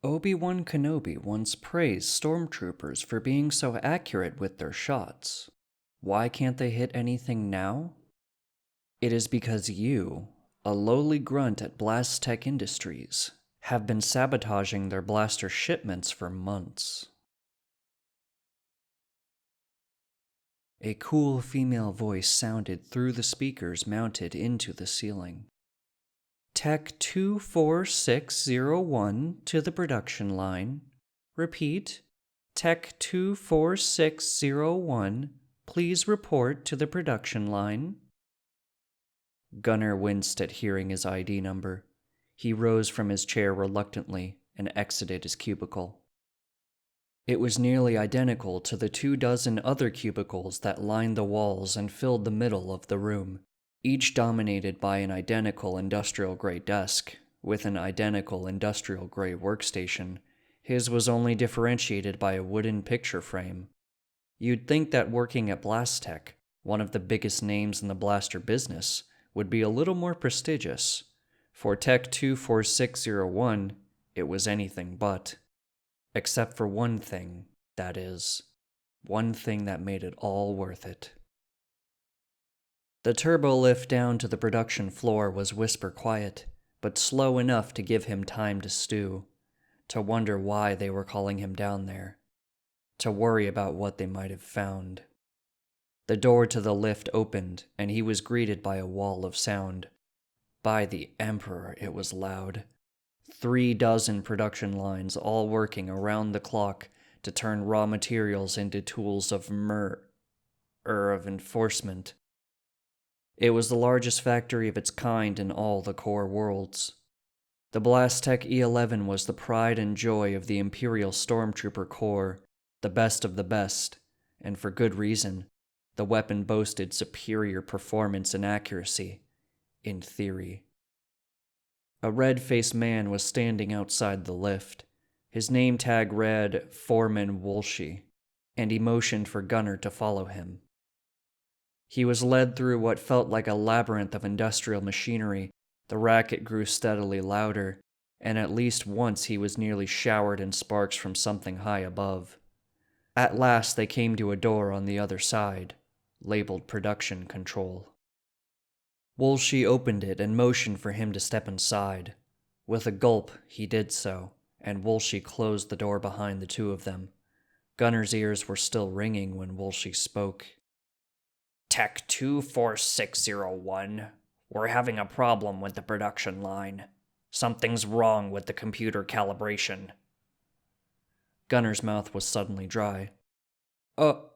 Obi-Wan Kenobi once praised Stormtroopers for being so accurate with their shots. Why can't they hit anything now? It is because you, a lowly grunt at BlasTech Industries, have been sabotaging their blaster shipments for months. A cool female voice sounded through the speakers mounted into the ceiling. Tech 24601 to the production line. Repeat. Tech 24601, please report to the production line. Gunnar winced at hearing his ID number. He rose from his chair reluctantly and exited his cubicle. It was nearly identical to the 24 other cubicles that lined the walls and filled the middle of the room, each dominated by an identical industrial-grade desk, with an identical industrial-grade workstation. His was only differentiated by a wooden picture frame. You'd think that working at BlasTech, one of the biggest names in the blaster business, would be a little more prestigious. For Tech 24601, it was anything but. Except for one thing, that is. One thing that made it all worth it. The turbo lift down to the production floor was whisper quiet, but slow enough to give him time to stew, to wonder why they were calling him down there, to worry about what they might have found. The door to the lift opened, and he was greeted by a wall of sound. By the Emperor, it was loud. 36 production lines all working around the clock to turn raw materials into tools of enforcement. It was the largest factory of its kind in all the core worlds. The BlasTech E11 was the pride and joy of the Imperial Stormtrooper Corps, the best of the best, and for good reason. The weapon boasted superior performance and accuracy, in theory. A red-faced man was standing outside the lift. His name tag read Foreman Woolsey, and he motioned for Gunnar to follow him. He was led through what felt like a labyrinth of industrial machinery. The racket grew steadily louder, and at least once he was nearly showered in sparks from something high above. At last they came to a door on the other side, labeled Production Control. Woolsey opened it and motioned for him to step inside. With a gulp, he did so, and Woolsey closed the door behind the two of them. Gunnar's ears were still ringing when Woolsey spoke. Tech 24601, we're having a problem with the production line. Something's wrong with the computer calibration. Gunnar's mouth was suddenly dry. That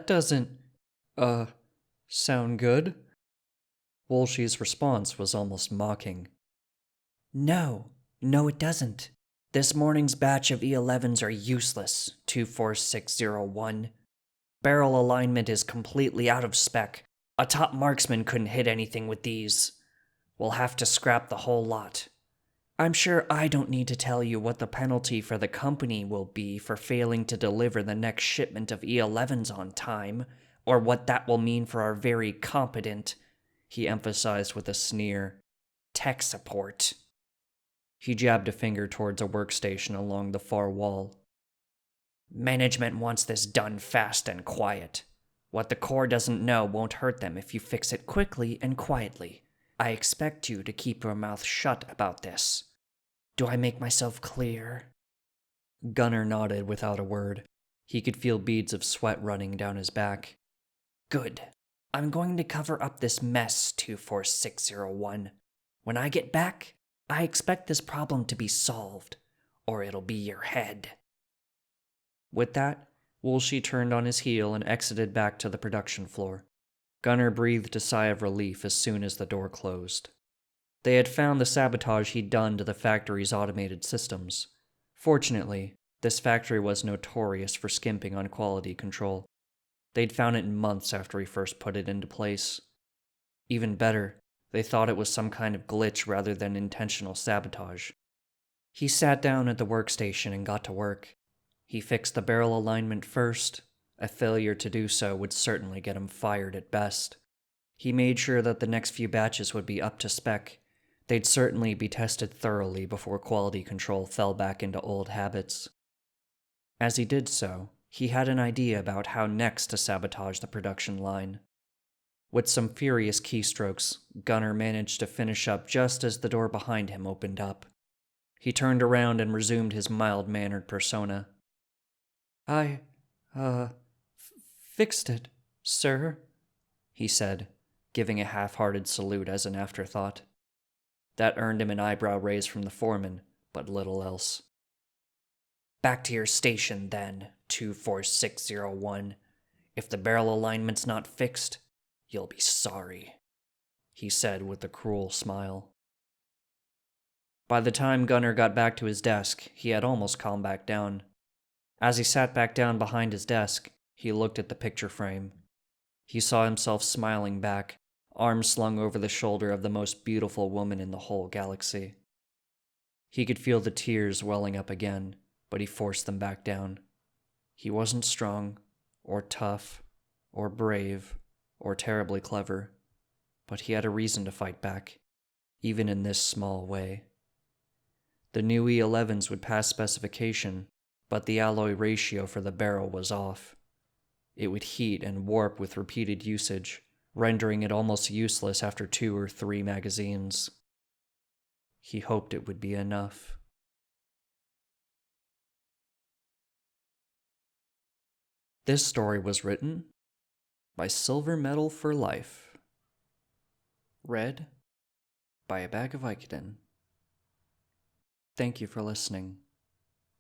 doesn't, sound good? Woolsey's response was almost mocking. No, it doesn't. This morning's batch of E11s are useless, 24601. Barrel alignment is completely out of spec. A top marksman couldn't hit anything with these. We'll have to scrap the whole lot. I'm sure I don't need to tell you what the penalty for the company will be for failing to deliver the next shipment of E11s on time, or what that will mean for our very competent, he emphasized with a sneer, tech support. He jabbed a finger towards a workstation along the far wall. Management wants this done fast and quiet. What the Corps doesn't know won't hurt them if you fix it quickly and quietly. I expect you to keep your mouth shut about this. Do I make myself clear? Gunnar nodded without a word. He could feel beads of sweat running down his back. Good. I'm going to cover up this mess, 24601. When I get back, I expect this problem to be solved, or it'll be your head. With that, Woolsey turned on his heel and exited back to the production floor. Gunnar breathed a sigh of relief as soon as the door closed. They had found the sabotage he'd done to the factory's automated systems. Fortunately, this factory was notorious for skimping on quality control. They'd found it months after he first put it into place. Even better, they thought it was some kind of glitch rather than intentional sabotage. He sat down at the workstation and got to work. He fixed the barrel alignment first. A failure to do so would certainly get him fired at best. He made sure that the next few batches would be up to spec, They'd certainly be tested thoroughly before quality control fell back into old habits. As he did so, he had an idea about how next to sabotage the production line. With some furious keystrokes, Gunner managed to finish up just as the door behind him opened up. He turned around and resumed his mild-mannered persona. I, fixed it, sir, he said, giving a half-hearted salute as an afterthought. That earned him an eyebrow raise from the foreman, but little else. Back to your station, then, 24601. If the barrel alignment's not fixed, you'll be sorry, he said with a cruel smile. By the time Gunner got back to his desk, he had almost calmed back down. As he sat back down behind his desk, he looked at the picture frame. He saw himself smiling back, arms slung over the shoulder of the most beautiful woman in the whole galaxy. He could feel the tears welling up again, but he forced them back down. He wasn't strong, or tough, or brave, or terribly clever, but he had a reason to fight back, even in this small way. The new E11s would pass specification, but the alloy ratio for the barrel was off. It would heat and warp with repeated usage, rendering it almost useless after 2 or 3 magazines. He hoped it would be enough. This story was written by Silver Medal for Life. Read by A Bag of Vicodin. Thank you for listening.